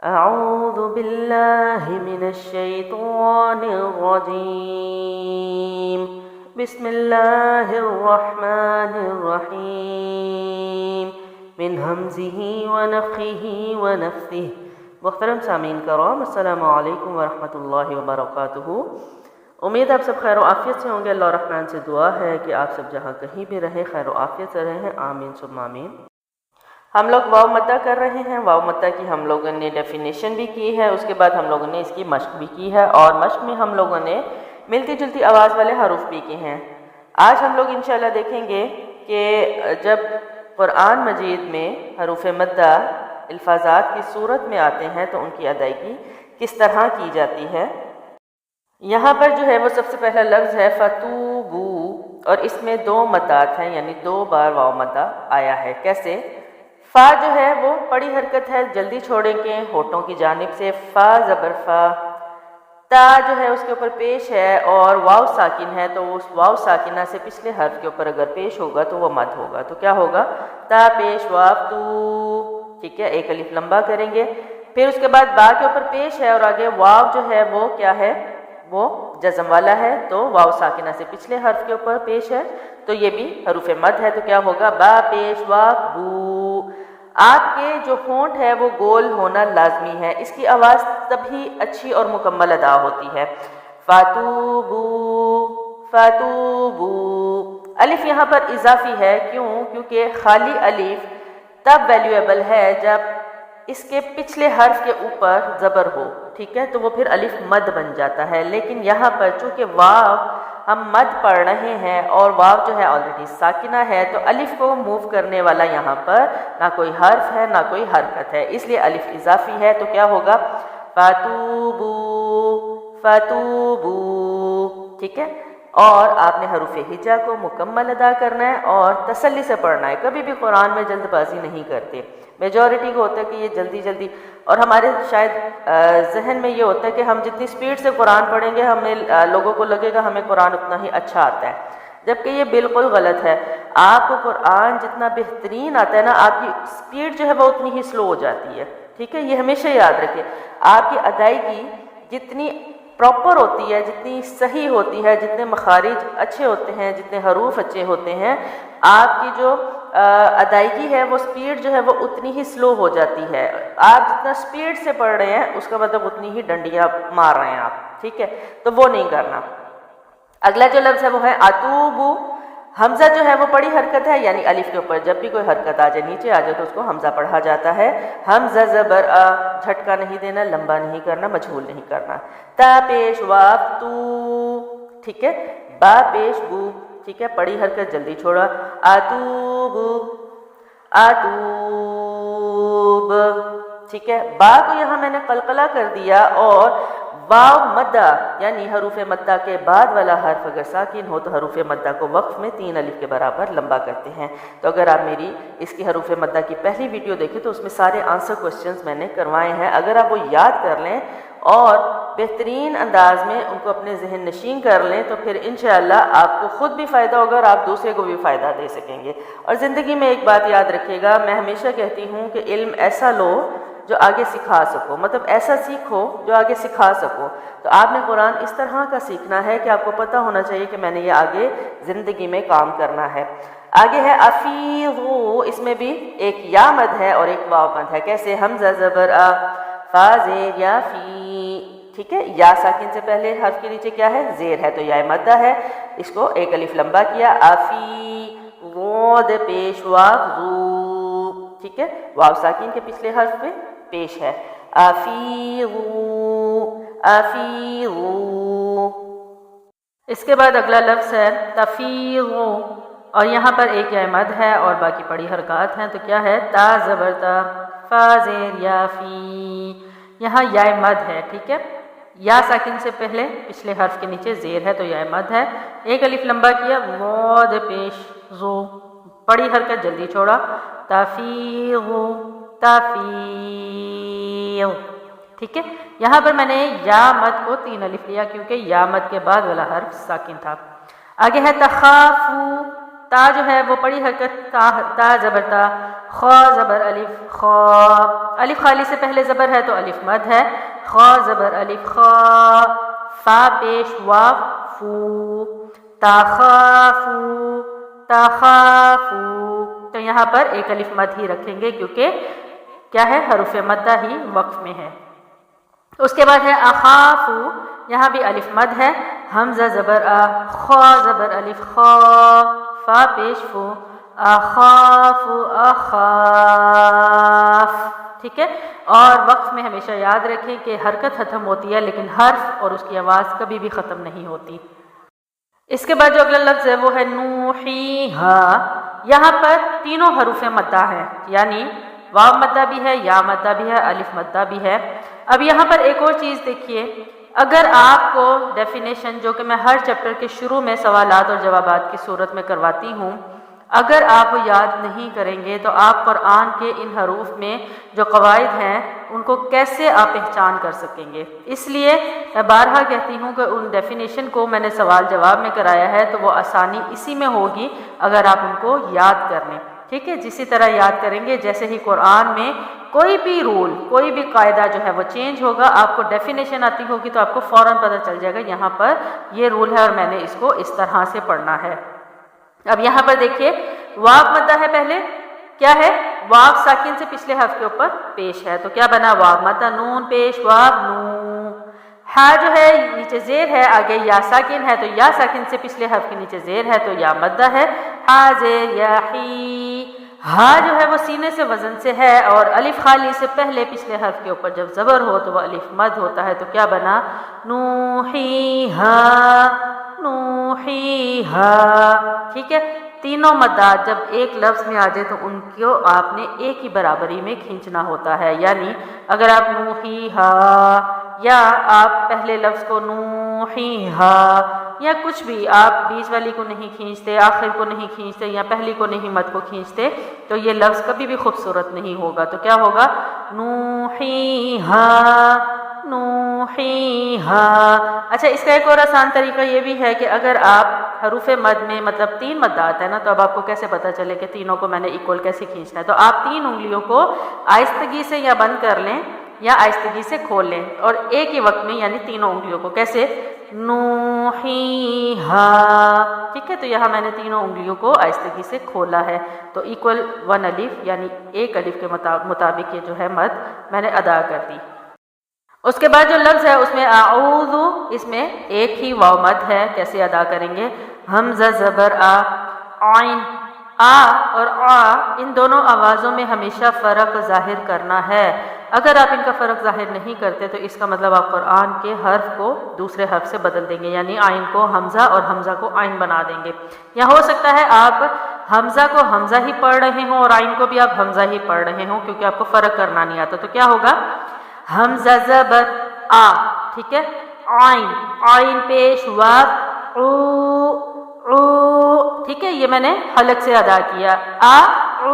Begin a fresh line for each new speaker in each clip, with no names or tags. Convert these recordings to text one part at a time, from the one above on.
أعوذ بالله من الشيطان الرجيم بسم الله الرحمن الرحيم من همزه ونفخه ونفثه۔ محترم سامعین کرام، السلام علیکم ورحمۃ اللہ وبرکاتہ۔ امید آپ سب خیر و عافیت سے ہوں گے۔ اللہ الرحمن سے دعا ہے کہ آپ سب جہاں کہیں بھی رہیں خیر و عافیت سے رہیں، آمین ثم آمین۔ ہم لوگ واو مدہ کر رہے ہیں۔ واو مدہ کی ہم لوگوں نے ڈیفینیشن بھی کی ہے، اس کے بعد ہم لوگوں نے اس کی مشق بھی کی ہے، اور مشق میں ہم لوگوں نے ملتی جلتی آواز والے حروف بھی کی ہیں۔ آج ہم لوگ انشاءاللہ دیکھیں گے کہ جب قرآن مجید میں حروف مدہ الفاظات کی صورت میں آتے ہیں تو ان کی ادائیگی کس طرح کی جاتی ہے۔ یہاں پر جو ہے وہ سب سے پہلا لفظ ہے فتوبو، اور اس میں دو مدات ہیں، یعنی دو بار واو مدہ آیا ہے۔ کیسے؟ فا جو ہے وہ پڑی حرکت ہے، جلدی چھوڑیں گے ہونٹوں کی جانب سے، فا زبر فا۔ تا جو ہے اس کے اوپر پیش ہے اور واو ساکن ہے، تو اس واو ساکنہ سے پچھلے حرف کے اوپر اگر پیش ہوگا تو وہ مد ہوگا، تو کیا ہوگا؟ تا پیش واو تو، ٹھیک ہے، ایک الف لمبا کریں گے۔ پھر اس کے بعد با کے اوپر پیش ہے اور آگے واو جو ہے وہ کیا ہے؟ وہ جزم والا ہے، تو واو ساکنہ سے پچھلے حرف کے اوپر پیش ہے، تو یہ بھی حروف مد ہے، تو کیا ہوگا؟ با پیش واو بو۔ آپ کے جو ہونٹ ہے وہ گول ہونا لازمی ہے، اس کی آواز تبھی اچھی اور مکمل ادا ہوتی ہے۔ فاتوبو فاتوبو۔ الف یہاں پر اضافی ہے، کیونکہ خالی الف تب ویلیویبل ہے جب اس کے پچھلے حرف کے اوپر زبر ہو، ٹھیک ہے، تو وہ پھر الف مد بن جاتا ہے۔ لیکن یہاں پر چونکہ واو ہم مد پڑھ رہے ہیں اور واو جو ہے آلریڈی ساکنہ ہے، تو الف کو موو کرنے والا یہاں پر نہ کوئی حرف ہے نہ کوئی حرکت ہے، اس لیے الف اضافی ہے، تو کیا ہوگا؟ فاتوبو فاتوبو، ٹھیک ہے۔ اور آپ نے حروف ہجا کو مکمل ادا کرنا ہے اور تسلی سے پڑھنا ہے، کبھی بھی قرآن میں جلد بازی نہیں کرتے۔ میجورٹی کو ہوتا ہے کہ یہ جلدی جلدی، اور ہمارے شاید ذہن میں یہ ہوتا ہے کہ ہم جتنی سپیڈ سے قرآن پڑھیں گے ہمیں لوگوں کو لگے گا ہمیں قرآن اتنا ہی اچھا آتا ہے، جبکہ یہ بالکل غلط ہے۔ آپ کو قرآن جتنا بہترین آتا ہے نا، آپ کی سپیڈ جو ہے وہ اتنی ہی سلو ہو جاتی ہے، ٹھیک ہے، یہ ہمیشہ یاد رکھیں۔ آپ کی ادائیگی جتنی پراپر ہوتی ہے، جتنی صحیح ہوتی ہے، جتنے مخارج اچھے ہوتے ہیں، جتنے حروف اچھے ہوتے ہیں، آپ کی جو ادائیگی ہے وہ سپیڈ جو ہے وہ اتنی ہی سلو ہو جاتی ہے۔ آپ جتنا سپیڈ سے پڑھ رہے ہیں اس کا مطلب اتنی ہی ڈنڈیاں مار رہے ہیں آپ، ٹھیک ہے، تو وہ نہیں کرنا۔ اگلا جو لفظ ہے وہ ہے اتوبو۔ حمزہ جو ہے وہ پڑی حرکت ہے، یعنی الف کے اوپر جب بھی کوئی حرکت آ جائے، نیچے آ جائے، تو اس کو حمزہ پڑھا جاتا ہے۔ حمزہ زبر آ، جھٹکا نہیں دینا، لمبا نہیں کرنا، مجھول نہیں کرنا۔ تا پیش واو تو، ٹھیک ہے۔ با پیش بو، ٹھیک ہے، پڑی حرکت جلدی چھوڑا۔ اتوبو اتوب، ٹھیک ہے۔ با کو یہاں میں نے قلقلہ کر دیا، اور واو مدہ یعنی حروف مدہ کے بعد والا حرف اگر ساکن ہو تو حروف مدہ کو وقف میں 3 الف کے برابر لمبا کرتے ہیں۔ تو اگر آپ میری اس کی حروف مدہ کی پہلی ویڈیو دیکھیں تو اس میں سارے آنسر کوسچنز میں نے کروائے ہیں، اگر آپ وہ یاد کر لیں اور بہترین انداز میں ان کو اپنے ذہن نشین کر لیں تو پھر انشاءاللہ آپ کو خود بھی فائدہ ہوگا اور آپ دوسرے کو بھی فائدہ دے سکیں گے۔ اور زندگی میں ایک بات یاد رکھیے گا، میں ہمیشہ کہتی ہوں کہ علم ایسا لو جو آگے سکھا سکو، مطلب ایسا سیکھو جو آگے سکھا سکو۔ تو آپ نے قرآن اس طرح کا سیکھنا ہے کہ آپ کو پتہ ہونا چاہیے کہ میں نے یہ آگے زندگی میں کام کرنا ہے۔ آگے ہے افیضو، اس میں بھی ایک یا مد ہے اور ایک واو مد ہے۔ کیسے؟ حمزہ زبر آ، فا زیر یا فی، ٹھیک ہے، یا ساکن سے پہلے حرف کے نیچے کیا ہے؟ زیر ہے، تو یا مدہ ہے، اس کو ایک الف لمبا کیا۔ افی غود پیش واو زو، ٹھیک ہے، واو ساکن کے پچھلے حرف پہ پیش ہے۔ افیضو افیضو۔ اس کے بعد اگلا لفظ ہے تفیضو، اور یہاں پر ایک یا مد ہے اور باقی پڑی حرکات ہیں، تو کیا ہے؟ تا زبر تا، فا زیر یا فی، یہاں یا مد ہے، ٹھیک ہے، یا ساکن سے پہلے پچھلے حرف کے نیچے زیر ہے تو یا مد ہے، ایک الف لمبا کیا، غود پیش زو، پڑی حرکت جلدی چھوڑا، تفیضو تفیض، ٹھیک ہے۔ یہاں پر میں نے یا مد کو 3 الف لیا کیونکہ یا مد کے بعد والا حرف ساکن تھا۔ آگے ہے تخافو، تا جو ہے وہ پڑی حرکت تا زبر تا، خا زبر الف خا، الف خالی سے پہلے زبر ہے تو الف مد ہے، خا زبر الف خا، فا پیش واو فو، تخافو تخافو، تو یہاں پر ایک الف مد ہی رکھیں گے کیونکہ کیا ہے حروف مدہ ہی وقف میں ہے۔ اس کے بعد ہے اخافو، یہاں بھی الف مد ہے، حمزہ زبر خا زبر الف خا، فا پیش فو، اخاف اخاف، ٹھیک ہے۔ اور وقف میں ہمیشہ یاد رکھیں کہ حرکت ختم ہوتی ہے لیکن حرف اور اس کی آواز کبھی بھی ختم نہیں ہوتی۔ اس کے بعد جو اگلا لفظ ہے وہ ہے نوحیہا، یہاں پر تینوں حروف مدہ ہیں، یعنی واو مدہ بھی ہے، یا مدہ بھی ہے، الف مدہ بھی ہے۔ اب یہاں پر ایک اور چیز دیکھیے، اگر آپ کو ڈیفینیشن جو کہ میں ہر چیپٹر کے شروع میں سوالات اور جوابات کی صورت میں کرواتی ہوں، اگر آپ یاد نہیں کریں گے تو آپ قرآن کے ان حروف میں جو قواعد ہیں ان کو کیسے آپ پہچان کر سکیں گے؟ اس لیے میں بارہا کہتی ہوں کہ ان ڈیفینیشن کو میں نے سوال جواب میں کرایا ہے تو وہ آسانی اسی میں ہوگی اگر آپ ان کو یاد کر لیں، ٹھیک ہے۔ جسی طرح یاد کریں گے جیسے ہی قرآن میں کوئی بھی رول، کوئی بھی قاعدہ جو ہے وہ چینج ہوگا، آپ کو ڈیفینیشن آتی ہوگی تو آپ کو فوراً پتہ چل جائے گا یہاں پر یہ رول ہے اور میں نے اس کو اس طرح سے پڑھنا ہے۔ اب یہاں پر دیکھیے واو مدہ ہے، پہلے کیا ہے؟ واو ساکن سے پچھلے حرف کے اوپر پیش ہے تو کیا بنا؟ واو مدہ، نون پیش واو نو، ہا جو ہے نیچے زیر ہے، آگے یا ساکن ہے تو یا ساکن سے پچھلے حرف کے نیچے زیر ہے تو یا مدہ ہے، ہا زیر یا ہی، ہا جو ہے وہ سینے سے وزن سے ہے اور الف خالی سے پہلے پچھلے حرف کے اوپر جب زبر ہو تو وہ الف مد ہوتا ہے تو کیا بنا؟ نوحیہا نوحیہا، ٹھیک ہے۔ تینوں مدات جب ایک لفظ میں آ جائے تو ان کو آپ نے ایک ہی برابری میں کھینچنا ہوتا ہے، یعنی اگر آپ نوحیہا یا آپ پہلے لفظ کو نوحیہا یا کچھ بھی آپ بیچ والی کو نہیں کھینچتے، آخر کو نہیں کھینچتے یا پہلی کو نہیں مد کو کھینچتے تو یہ لفظ کبھی بھی خوبصورت نہیں ہوگا، تو کیا ہوگا؟ نوحیہا نوحیہا۔ اچھا، اس کا ایک اور آسان طریقہ یہ بھی ہے کہ اگر آپ حروف مد میں مطلب تین مدات ہیں نا تو اب آپ کو کیسے پتہ چلے کہ تینوں کو میں نے ایکول کیسے کھینچنا ہے، تو آپ تین انگلیوں کو آہستگی سے یا بند کر لیں یا آہستگی سے کھول لیں اور ایک ہی وقت میں یعنی تینوں انگلیوں کو کیسے؟ نوحیہا، ٹھیک ہے۔ تو یہاں میں نے تینوں انگلیوں کو آہستگی سے کھولا ہے تو ایکول 1 الف یعنی ایک الف کے مطابق یہ جو ہے مد میں نے ادا کر دی۔ اس کے بعد جو لفظ ہے اس میں اعوذ، اس میں ایک ہی واو مد ہے، کیسے ادا کریں گے؟ حمزہ زبر عین، آ اور آ ان دونوں آوازوں میں ہمیشہ فرق ظاہر کرنا ہے، اگر آپ ان کا فرق ظاہر نہیں کرتے تو اس کا مطلب آپ قرآن کے حرف کو دوسرے حرف سے بدل دیں گے، یعنی عین کو حمزہ اور حمزہ کو عین بنا دیں گے، یا ہو سکتا ہے آپ حمزہ کو حمزہ ہی پڑھ رہے ہوں اور عین کو بھی آپ حمزہ ہی پڑھ رہے ہوں کیونکہ آپ کو فرق کرنا نہیں آتا، تو کیا ہوگا؟ حمزہ زبر آ، ٹھیک ہے، عین، عین پیش واو او او، ٹھیک ہے، یہ میں نے حلق سے ادا کیا، آ او،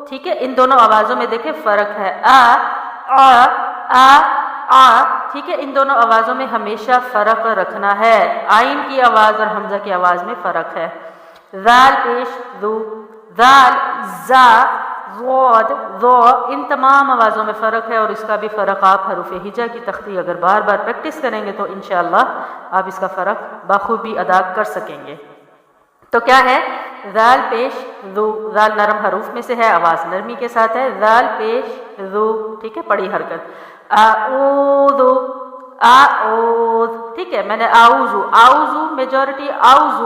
ٹھیک ہے۔ ان دونوں آوازوں میں دیکھیں فرق ہے، آ آ آ آ، ٹھیک ہے، ان دونوں آوازوں میں ہمیشہ فرق رکھنا ہے، عین کی آواز اور حمزہ کی آواز میں فرق ہے۔ ذال پیش ذو، ذال زا ضاد ذو، ان تمام آوازوں میں فرق ہے اور اس کا بھی فرق آپ حروف ہجا کی تختی اگر بار بار پریکٹس کریں گے تو انشاءاللہ آپ اس کا فرق بخوبی ادا کر سکیں گے۔ تو کیا ہے؟ ذال پیش ذو، ذال نرم حروف میں سے ہے، آواز نرمی کے ساتھ ہے، ذال پیش ذو، ٹھیک ہے، پڑی حرکت، اعوذ اعوذ، ٹھیک ہے، میں نے اعوذ، اعوذ میجورٹی اعوذ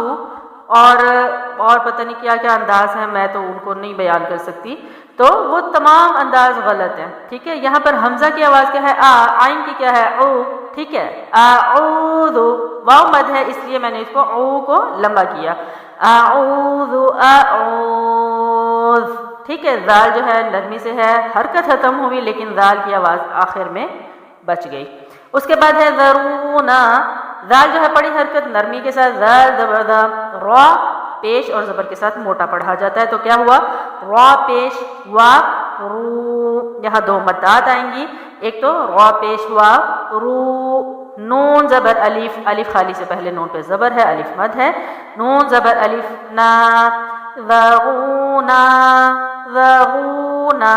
اور پتہ نہیں کیا کیا انداز ہیں، میں تو ان کو نہیں بیان کر سکتی، تو وہ تمام انداز غلط ہیں، ٹھیک ہے۔ یہاں پر حمزہ کی آواز کیا ہے؟ آ، عین کی کیا ہے؟ او، ٹھیک ہے، اعوذ، واو مد ہے اس لیے میں نے اس کو او کو لمبا کیا، اعوذ اعوذ، ٹھیک ہے۔ ذال جو ہے نرمی سے ہے، حرکت ختم ہوئی لیکن ذال کی آواز آخر میں بچ گئی۔ اس کے بعد ہے ذرونا، ذال جو ہے پڑی حرکت نرمی کے ساتھ، ذال زبر ذا، را پیش اور زبر کے ساتھ موٹا پڑھا جاتا ہے تو کیا ہوا؟ را پیش وا رو، یہاں دو مدات آئیں گی، ایک تو را پیش وا رو، نون زبر الف، الف خالی سے پہلے نون پہ زبر ہے، الف مد ہے، نون زبر الف نا، ذرونا ذرونا۔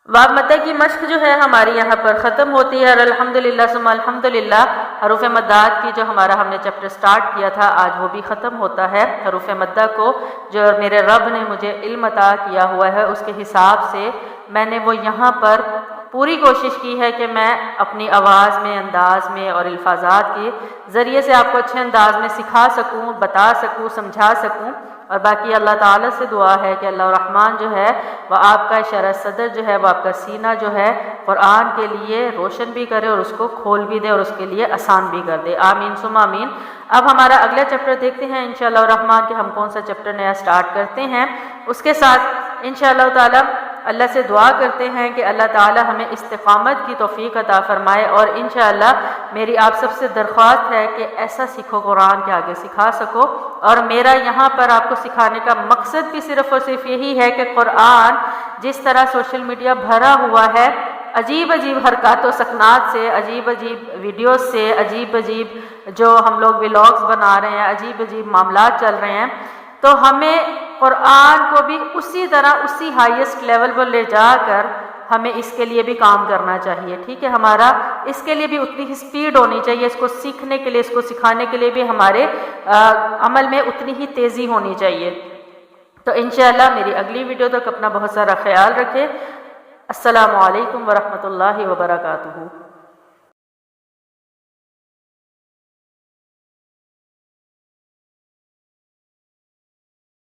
واو مدہ کی مشق جو ہے ہماری یہاں پر ختم ہوتی ہے، اور الحمدللہ ثم الحمدللہ حروف مدات کی جو ہمارا ہم نے چیپٹر سٹارٹ کیا تھا آج وہ بھی ختم ہوتا ہے۔ حروف مدہ کو جو میرے رب نے مجھے علم عطا کیا ہوا ہے اس کے حساب سے میں نے وہ یہاں پر پوری کوشش کی ہے کہ میں اپنی آواز میں، انداز میں اور الفاظات کے ذریعے سے آپ کو اچھے انداز میں سکھا سکوں، بتا سکوں، سمجھا سکوں۔ اور باقی اللہ تعالیٰ سے دعا ہے کہ اللہ الرحمن جو ہے وہ آپ کا شرح صدر جو ہے، وہ آپ کا سینہ جو ہے قرآن کے لیے روشن بھی کرے اور اس کو کھول بھی دے اور اس کے لیے آسان بھی کر دے، آمین ثم آمین۔ اب ہمارا اگلا چیپٹر دیکھتے ہیں انشاءاللہ الرحمن کہ ہم کون سا چیپٹر نیا سٹارٹ کرتے ہیں۔ اس کے ساتھ انشاءاللہ تعالیٰ اللہ سے دعا کرتے ہیں کہ اللہ تعالیٰ ہمیں استقامت کی توفیق عطا فرمائے، اور انشاءاللہ میری آپ سب سے درخواست ہے کہ ایسا سیکھو قرآن کے آگے سکھا سکو۔ اور میرا یہاں پر آپ کو سکھانے کا مقصد بھی صرف اور صرف یہی ہے کہ قرآن جس طرح سوشل میڈیا بھرا ہوا ہے عجیب عجیب حرکات و سکنات سے، عجیب عجیب ویڈیوز سے، عجیب عجیب جو ہم لوگ ولاگز بنا رہے ہیں، عجیب عجیب معاملات چل رہے ہیں، تو ہمیں قرآن کو بھی اسی طرح اسی ہائیسٹ لیول پر لے جا کر ہمیں اس کے لیے بھی کام کرنا چاہیے، ٹھیک ہے۔ ہمارا اس کے لیے بھی اتنی ہی سپیڈ ہونی چاہیے، اس کو سیکھنے کے لیے، اس کو سکھانے کے لیے بھی ہمارے عمل میں اتنی ہی تیزی ہونی چاہیے۔ تو انشاءاللہ میری اگلی ویڈیو تک اپنا بہت سارا خیال رکھیں۔ السلام علیکم ورحمۃ اللہ وبرکاتہ۔